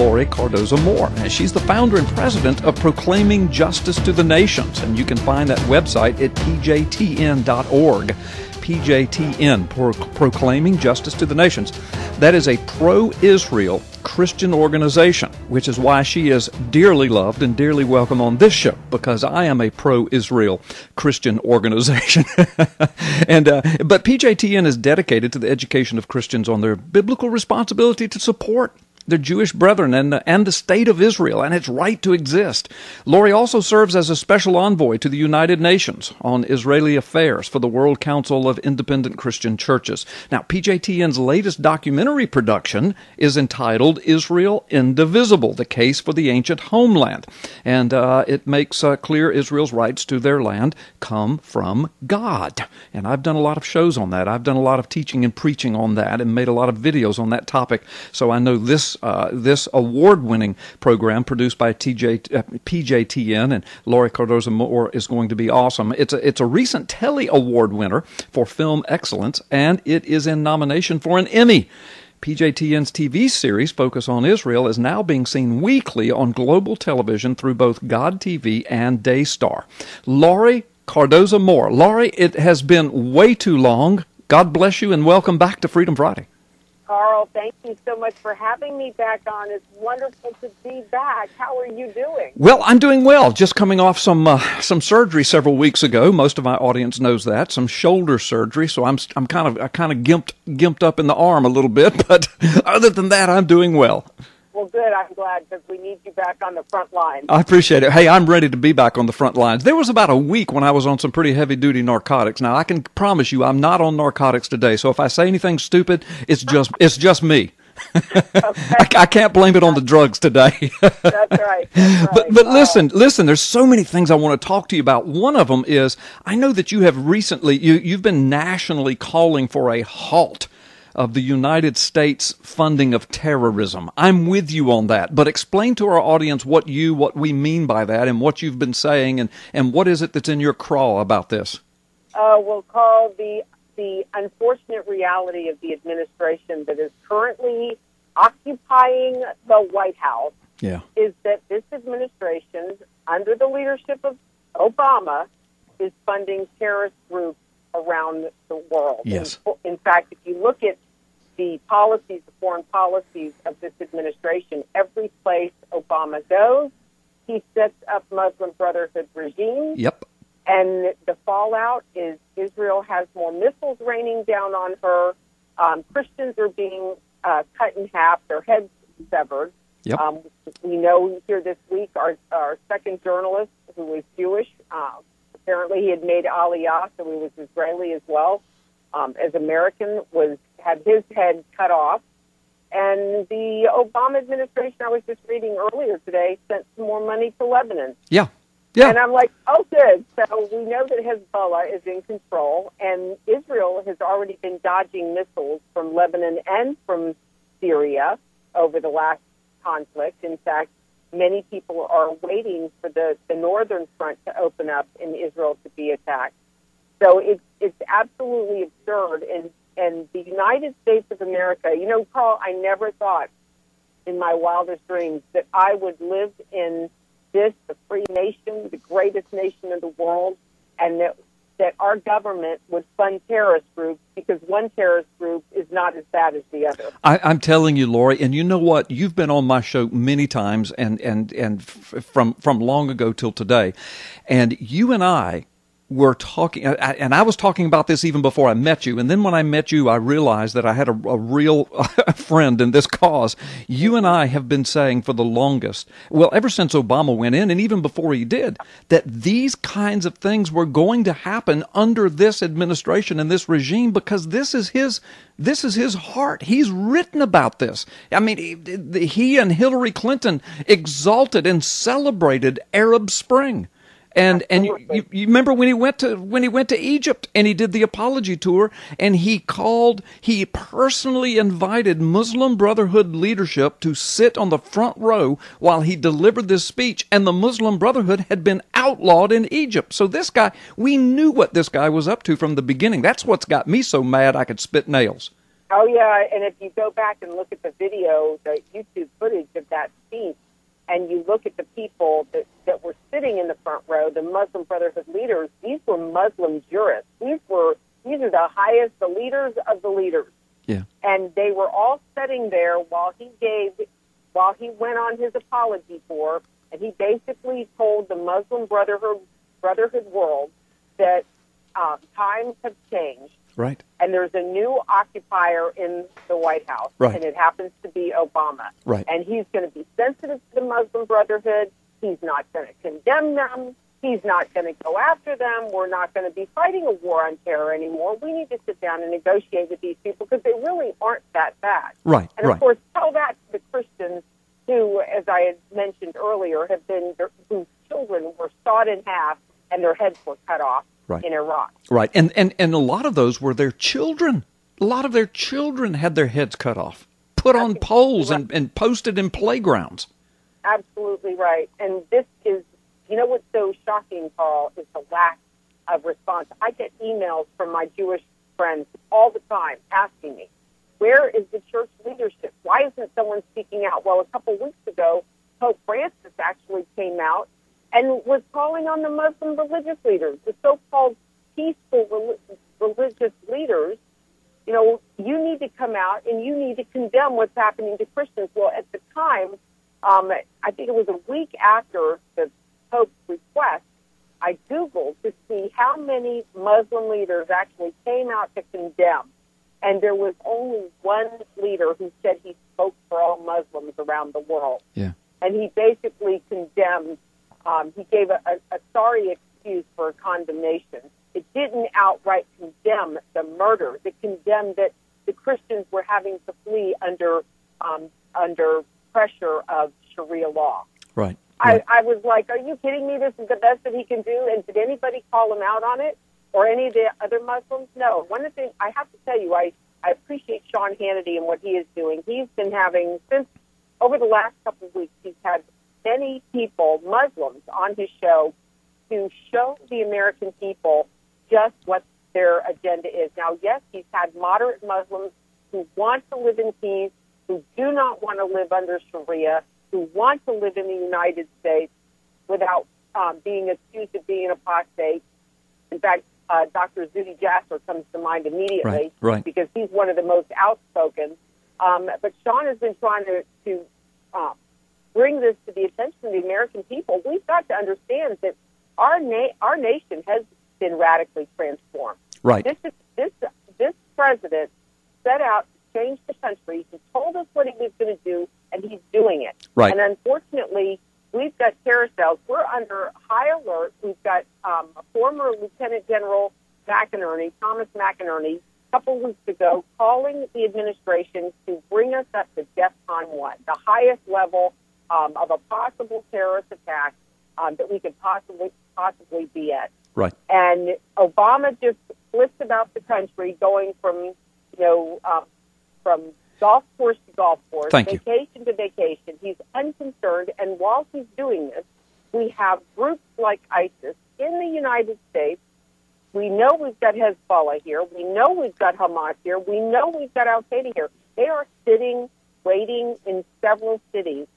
Lori Cardozo-Moore. And she's the founder and president of Proclaiming Justice to the Nations, and you can find that website at pjtn.org. PJTN, Proclaiming Justice to the Nations. That is a pro-Israel Christian organization, which is why she is dearly loved and dearly welcome on this show, because I am a pro-Israel Christian organization. But PJTN is dedicated to the education of Christians on their biblical responsibility to support their Jewish brethren and the state of Israel and its right to exist. Lori also serves as a special envoy to the United Nations on Israeli affairs for the World Council of Independent Christian Churches. Now, PJTN's latest documentary production is entitled Israel Indivisible, The Case for the Ancient Homeland. And it makes clear Israel's rights to their land come from God. And I've done a lot of shows on that. I've done a lot of teaching and preaching on that and made a lot of videos on that topic. So I know this award-winning program produced by PJTN and Lori Cardozo-Moore is going to be awesome. It's a recent Telly Award winner for film excellence, and it is in nomination for an Emmy. PJTN's TV series, Focus on Israel, is now being seen weekly on global television through both God TV and Daystar. Lori Cardozo-Moore. Lori, it has been way too long. God bless you, and welcome back to Freedom Friday. Carl, thank you so much for having me back on. It's wonderful to be back. How are you doing? Well, I'm doing well. Just coming off some surgery several weeks ago. Most of my audience knows that, some shoulder surgery. So I'm kind of gimped up in the arm a little bit, but other than that, I'm doing well. Well, good. I'm glad, because we need you back on the front line. I appreciate it. Hey, I'm ready to be back on the front lines. There was about a week when I was on some pretty heavy-duty narcotics. Now, I can promise you I'm not on narcotics today, so if I say anything stupid, it's just me. Okay. I can't blame it on the drugs today. That's right. But listen, there's so many things I want to talk to you about. One of them is, I know that you have recently, you've been nationally calling for a halt of the United States funding of terrorism. I'm with you on that, but explain to our audience what we mean by that and what you've been saying, and what is it that's in your craw about this? We'll call the unfortunate reality of the administration that is currently occupying the White House is that this administration, under the leadership of Obama, is funding terrorist groups around the world. Yes. In fact, if you look at the policies, the foreign policies of this administration, every place Obama goes, he sets up Muslim Brotherhood regimes. Yep. And the fallout is Israel has more missiles raining down on her. Christians are being cut in half, their heads severed. Yep. We know here this week our second journalist, who was Jewish, apparently he had made Aliyah, so he was Israeli as well, as American, had his head cut off. And the Obama administration, I was just reading earlier today, sent some more money to Lebanon. Yeah. Yeah. And I'm like, oh, good. So we know that Hezbollah is in control, and Israel has already been dodging missiles from Lebanon and from Syria over the last conflict. In fact, many people are waiting for the northern front to open up and Israel to be attacked. So it's absolutely absurd. And the United States of America, Carl, I never thought in my wildest dreams that I would live in the free nation, the greatest nation in the world, and that our government would fund terrorist groups, because one terrorist group is not as bad as the other. I'm telling you, Lori, and you know what? You've been on my show many times, and from long ago till today, and you and I were talking, and I was talking about this even before I met you, and then when I met you, I realized that I had a real friend in this cause. You and I have been saying for the longest, well, ever since Obama went in, and even before he did, that these kinds of things were going to happen under this administration and this regime, because this is his heart. He's written about this. I mean, he and Hillary Clinton exalted and celebrated Arab Spring. And you remember when he went to Egypt and he did the apology tour, and he personally invited Muslim Brotherhood leadership to sit on the front row while he delivered this speech, and the Muslim Brotherhood had been outlawed in Egypt. So this guy, we knew what this guy was up to from the beginning. That's what's got me so mad I could spit nails. Oh, yeah, and if you go back and look at the video, the YouTube footage of that speech, and you look at the people that were sitting in the front row, the Muslim Brotherhood leaders, these were Muslim jurists. These are the highest, the leaders of the leaders. Yeah. And they were all sitting there while he went on his apology tour, and he basically told the Muslim Brotherhood world that times have changed. Right. And there's a new occupier in the White House, right. and it happens to be Obama. Right. And he's going to be sensitive to the Muslim Brotherhood. He's not going to condemn them. He's not going to go after them. We're not going to be fighting a war on terror anymore. We need to sit down and negotiate with these people because they really aren't that bad. Right. And, of course, tell that to the Christians who, as I had mentioned earlier, whose children were sawed in half and their heads were cut off. Right. In Iraq. Right. And a lot of those were their children. A lot of their children had their heads cut off, put on poles and posted in playgrounds. Absolutely right. And this is, what's so shocking, Carl, is the lack of response. I get emails from my Jewish friends all the time asking me, where is the church leadership? Why isn't someone speaking out? Well, a couple weeks ago, Pope Francis actually came out and was calling on the Muslim religious leaders, the so-called peaceful religious leaders. You need to come out and you need to condemn what's happening to Christians. Well, at the time, I think it was a week after the Pope's request, I Googled to see how many Muslim leaders actually came out to condemn. And there was only one leader who said he spoke for all Muslims around the world. Yeah. And he basically condemned. He gave a sorry excuse for a condemnation. It didn't outright condemn the murders. It condemned that the Christians were having to flee under pressure of Sharia law. Right. I was like, are you kidding me? This is the best that he can do? And did anybody call him out on it? Or any of the other Muslims? No. One of the things, I have to tell you, I appreciate Sean Hannity and what he is doing. He's been having, since over the last couple of weeks, he's had many people, Muslims, on his show to show the American people just what their agenda is. Now, yes, he's had moderate Muslims who want to live in peace, who do not want to live under Sharia, who want to live in the United States without being accused of being an apostate. In fact, Dr. Zuhdi Jasser comes to mind immediately because he's one of the most outspoken. But Sean has been trying to bring this to the attention of the American people. We've got to understand that our nation has been radically transformed. Right. This president set out to change the country. He told us what he was going to do, and he's doing it. Right. And unfortunately, we've got terror cells. We're under high alert. We've got a former Lieutenant General Thomas McInerney, a couple weeks ago, calling the administration to bring us up to DEFCON 1, the highest level of a possible terrorist attack that we could possibly be at. Right. And Obama just flips about the country, going from from golf course to golf course, vacation to vacation. He's unconcerned, and while he's doing this, we have groups like ISIS in the United States. We know we've got Hezbollah here. We know we've got Hamas here. We know we've got Al-Qaeda here. They are sitting, waiting in several cities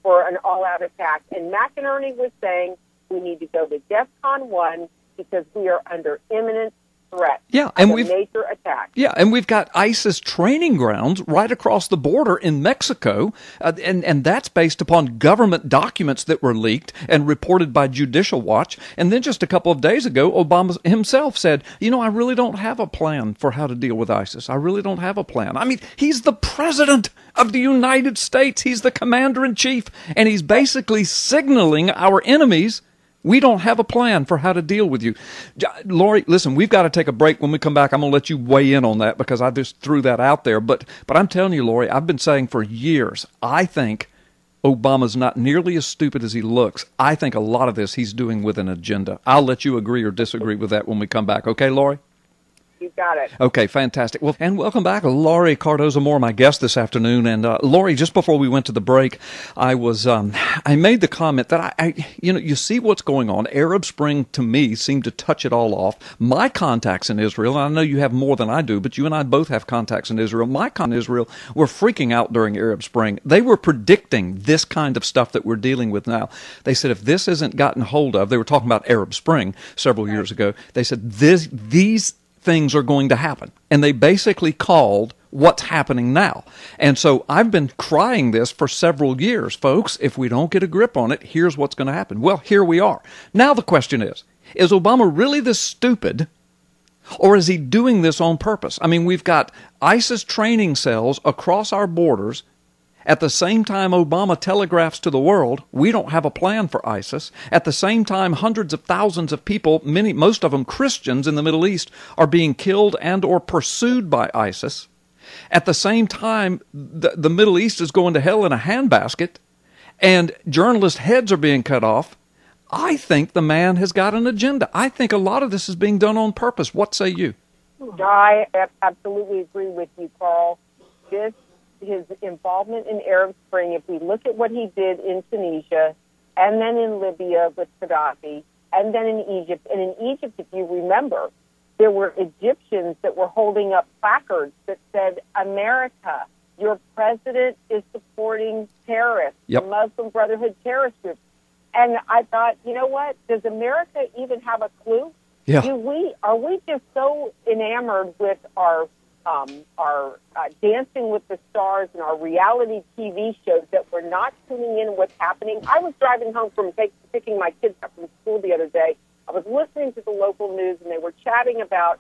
for an all-out attack. And McInerney was saying we need to go to DEFCON 1 because we are under imminent threat. Yeah, and a major attack. Yeah, and we've got ISIS training grounds right across the border in Mexico, and that's based upon government documents that were leaked and reported by Judicial Watch. And then just a couple of days ago, Obama himself said, I really don't have a plan for how to deal with ISIS. I really don't have a plan. I mean, he's the president of the United States. He's the commander-in-chief, and he's basically signaling our enemies, we don't have a plan for how to deal with you. Lori, listen, we've got to take a break. When we come back, I'm going to let you weigh in on that because I just threw that out there. But I'm telling you, Lori, I've been saying for years, I think Obama's not nearly as stupid as he looks. I think a lot of this he's doing with an agenda. I'll let you agree or disagree with that when we come back. Okay, Lori? You got it. Okay, fantastic. Well, and welcome back, Laurie Cardozo-Moore, my guest this afternoon. And Laurie, just before we went to the break, I made the comment that you see what's going on. Arab Spring, to me, seemed to touch it all off. My contacts in Israel, and I know you have more than I do, but you and I both have contacts in Israel. My contacts in Israel were freaking out during Arab Spring. They were predicting this kind of stuff that we're dealing with now. They said if this isn't gotten hold of, they were talking about Arab Spring several years ago. They said these things are going to happen. And they basically called what's happening now. And so I've been crying this for several years. Folks, if we don't get a grip on it, here's what's going to happen. Well, here we are. Now the question is Obama really this stupid, or is he doing this on purpose? I mean, we've got ISIS training cells across our borders. At the same time, Obama telegraphs to the world, we don't have a plan for ISIS. At the same time, hundreds of thousands of people, most of them Christians in the Middle East, are being killed and or pursued by ISIS. At the same time, the Middle East is going to hell in a handbasket, and journalists' heads are being cut off. I think the man has got an agenda. I think a lot of this is being done on purpose. What say you? I absolutely agree with you, Carl. His involvement in Arab Spring, if we look at what he did in Tunisia and then in Libya with Gaddafi and then in Egypt. And in Egypt, if you remember, there were Egyptians that were holding up placards that said, America, your president is supporting terrorists, the Muslim Brotherhood terrorist groups. And I thought, you know what? Does America even have a clue? Yeah. Are we just so enamored with our Dancing with the Stars and our reality TV shows that we're not tuning in what's happening? I was driving home from picking my kids up from school the other day. I was listening to the local news, and they were chatting about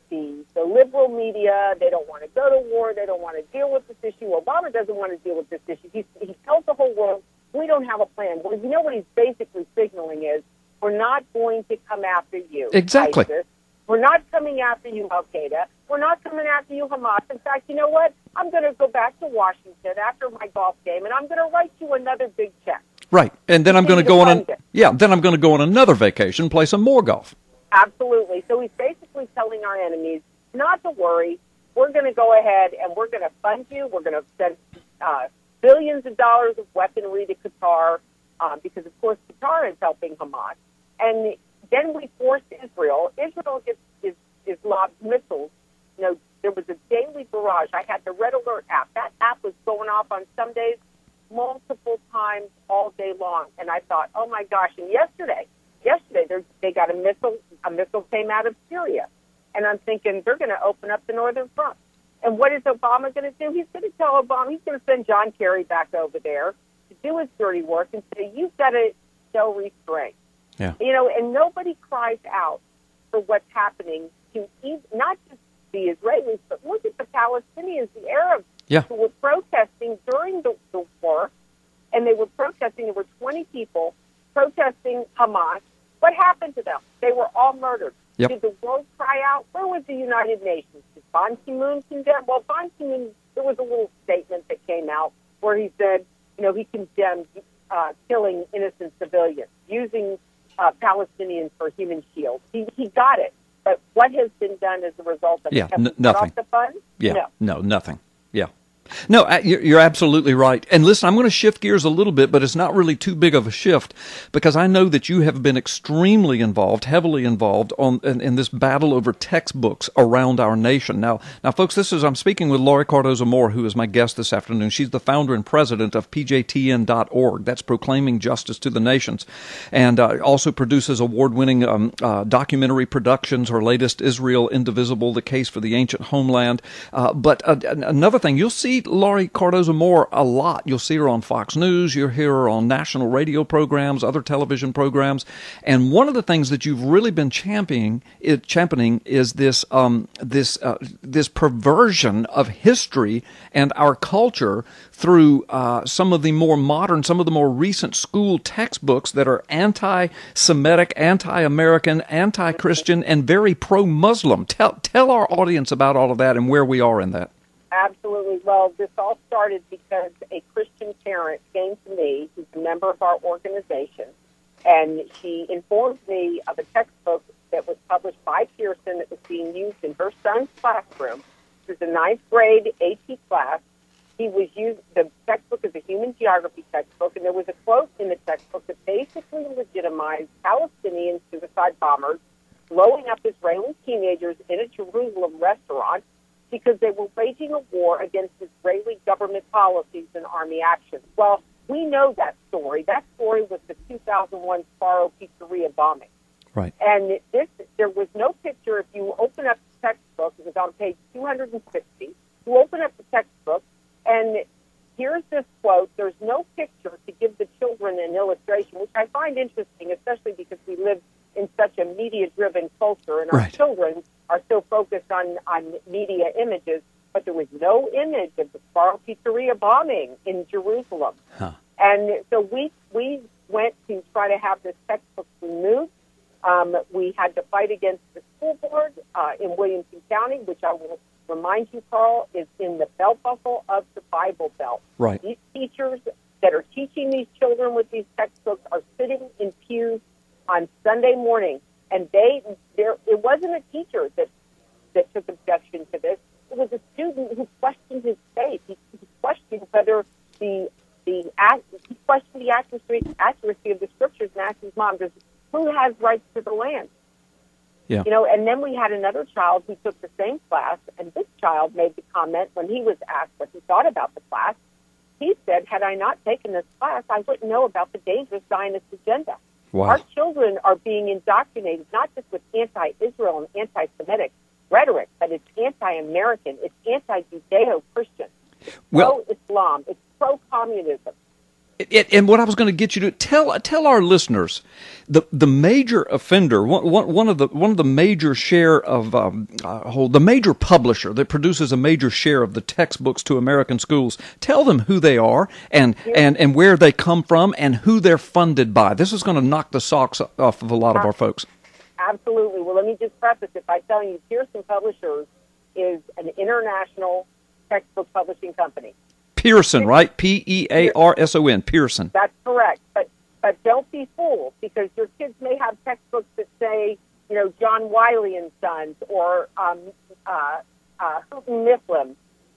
the liberal media. They don't want to go to war. They don't want to deal with this issue. Obama doesn't want to deal with this issue. He tells the whole world, we don't have a plan. Well, you know what he's basically signaling is, we're not going to come after you, Exactly. ISIS. We're not coming after you, Al-Qaeda. We're not coming after you, Hamas. In fact, you know what? I'm going to go back to Washington after my golf game, and I'm going to write you another big check. Right, and then I'm going to go on. Then I'm going to go on another vacation, play some more golf. Absolutely. So he's basically telling our enemies not to worry. We're going to go ahead and we're going to fund you. We're going to send billions of dollars of weaponry to Qatar because, of course, Qatar is helping Hamas, and then we force Israel. Israel is lobbed missiles. You know, there was a daily barrage. I had the Red Alert app. That app was going off on some days multiple times all day long. And I thought, oh, my gosh. And yesterday they got a missile. A missile came out of Syria. And I'm thinking they're going to open up the northern front. And what is Obama going to do? He's going to tell Obama, he's going to send John Kerry back over there to do his dirty work and say, you've got to show restraint. Yeah. You know, and nobody cries out for what's happening to not just the Israelis, but look at the Palestinians, the Arabs who were protesting during the war, and they were protesting. There were 20 people protesting Hamas. What happened to them? They were all murdered. Yep. Did the world cry out? Where was the United Nations? Did Ban Ki-moon condemn? Well, Ban Ki-moon, there was a little statement that came out where he said, you know, he condemned killing innocent civilians, using Palestinians for human shields. He got it. But what has been done as a result of it? Nothing. Off the funds? No, nothing. Yeah. No, you're absolutely right. And listen, I'm going to shift gears a little bit, but it's not really too big of a shift because I know that you have been extremely involved, heavily involved in this battle over textbooks around our nation. Now, folks, I'm speaking with Laurie Cardozo-Moore, who is my guest this afternoon. She's the founder and president of PJTN.org. That's Proclaiming Justice to the Nations, and also produces award-winning documentary productions. Her latest, Israel Indivisible: The Case for the Ancient Homeland. But another thing, you'll see Laurie Cardozo-Moore a lot. You'll see her on Fox News. You'll hear her on national radio programs, other television programs. And one of the things that you've really been championing is this perversion of history and our culture through some of the more modern, some of the more recent school textbooks that are anti-Semitic, anti-American, anti-Christian, and very pro-Muslim. Tell our audience about all of that and where we are in that. Absolutely. Well, this all started because a Christian parent came to me, who's a member of our organization, and she informed me of a textbook that was published by Pearson that was being used in her son's classroom. This is a ninth grade AP class. The textbook is a human geography textbook, and there was a quote in the textbook that basically legitimized Palestinian suicide bombers blowing up Israeli teenagers in a Jerusalem restaurant because they were waging a war against Israeli government policies and army actions. Well, we know that story. That story was the 2001 Sparrow Pizzeria bombing. Right. And there was no picture. If you open up the textbook, it was on page 260. You open up the textbook, and here's this quote. There's no picture to give the children an illustration, which I find interesting, especially because we live in such a media-driven culture, and our children are so focused on media images. But there was no image of the Sparrow Pizzeria bombing in Jerusalem. Huh. And so we went to try to have this textbook removed. We had to fight against the school board in Williamson County, which I will remind you, Carl, is in the belt buckle of the Bible Belt. Right. These teachers that are teaching these children with these textbooks are sitting in pews on Sunday morning, and it wasn't a teacher that took objection to this. It was a student who questioned his faith. He questioned whether he questioned the accuracy of the scriptures, and asked his mom, who has rights to the land? Yeah. And then we had another child who took the same class, and this child made the comment when he was asked what he thought about the class. He said, had I not taken this class, I wouldn't know about the dangerous Zionist agenda. Wow. Our children are being indoctrinated not just with anti-Israel and anti-Semitic rhetoric, but it's anti-American, it's anti-Judeo-Christian, pro-Islam, it's pro-communism. And what I was going to get you to tell our listeners, the major offender, one of the major share of the major publisher that produces a major share of the textbooks to American schools. Tell them who they are and where they come from and who they're funded by. This is going to knock the socks off of a lot of our folks. Absolutely. Well, let me just preface it by telling you, Pearson Publishers is an international textbook publishing company. Pearson, right? Pearson, Pearson. That's correct. But don't be fooled, because your kids may have textbooks that say, John Wiley and Sons or Houghton Mifflin.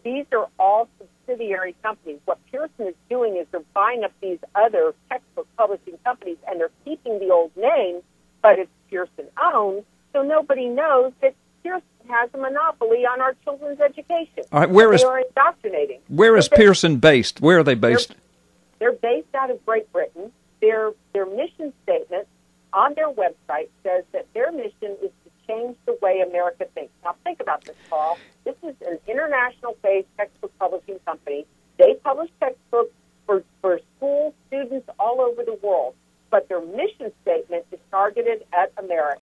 These are all subsidiary companies. What Pearson is doing is they're buying up these other textbook publishing companies, and they're keeping the old name, but it's Pearson-owned, so nobody knows that Pearson has a monopoly on our children's education. All right, they are indoctrinating. Where is Pearson based? Where are they based? They're based out of Great Britain. Their mission statement on their website says that their mission is to change the way America thinks. Now, think about this, Paul. This is an international-based textbook publishing company. They publish textbooks for school students all over the world, but their mission statement is targeted at America.